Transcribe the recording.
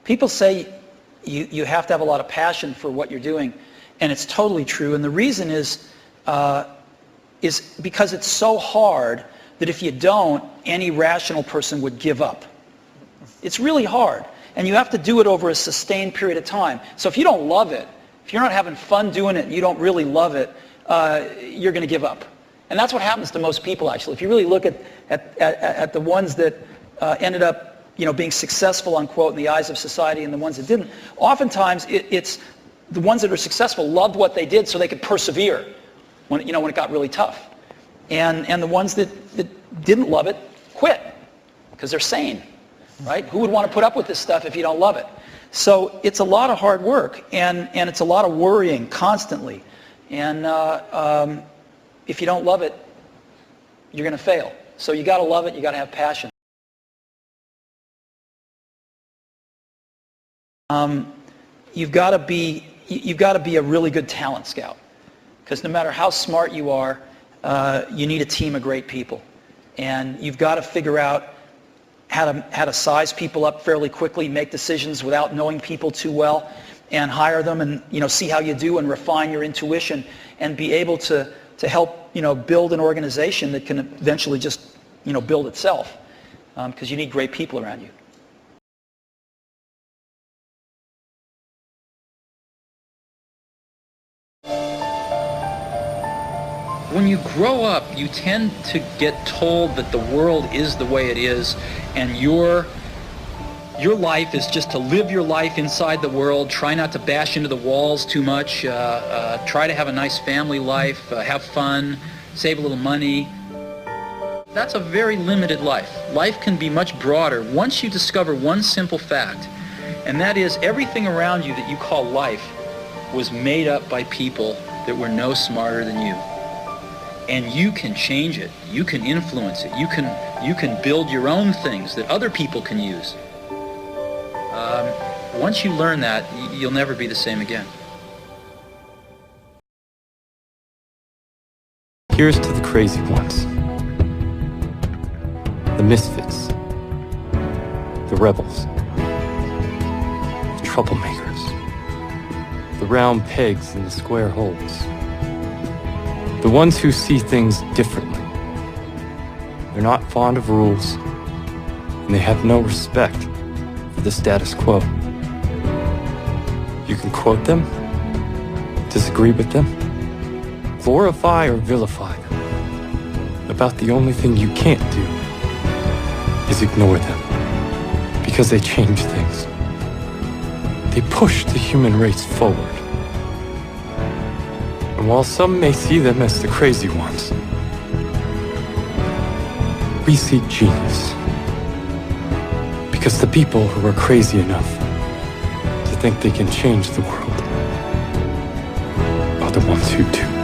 People say you have to have a lot of passion for what you're doing, and it's totally true. And the reason is because it's so hard that if you don't, any rational person would give up. It's really hard, and you have to do it over a sustained period of time. So if you don't love it, if you're not having fun doing it, and you don't really love it, you're going to give up. And that's what happens to most people, actually. If you really look at the ones that ended up being successful, unquote, in the eyes of society and the ones that didn't, oftentimes it's the ones that are successful loved what they did so they could persevere when it got really tough. And the ones that didn't love it quit because they're sane, right? Who would want to put up with this stuff if you don't love it? So it's a lot of hard work, and it's a lot of worrying constantly. And if you don't love it, you're going to fail. So you got to love it, you got to have passion. You've got to be a really good talent scout, because no matter how smart you are, you need a team of great people, and you've got to figure out how to size people up fairly quickly, make decisions without knowing people too well, and hire them, and see how you do and refine your intuition, and be able to help build an organization that can eventually just build itself, because you need great people around you. When you grow up, you tend to get told that the world is the way it is, and your life is just to live your life inside the world, try not to bash into the walls too much, try to have a nice family life, have fun, save a little money. That's a very limited life. Life can be much broader once you discover one simple fact, and that is everything around you that you call life was made up by people that were no smarter than you. And you can change it, you can influence it, you can build your own things that other people can use. Once you learn that, you'll never be the same again. Here's to the crazy ones, the misfits, the rebels, the troublemakers, the round pegs in the square holes. The ones who see things differently. They're not fond of rules, and they have no respect for the status quo. You can quote them, disagree with them, glorify or vilify them. About the only thing you can't do is ignore them, because they change things. They push the human race forward. And while some may see them as the crazy ones, we see genius. Because the people who are crazy enough to think they can change the world are the ones who do.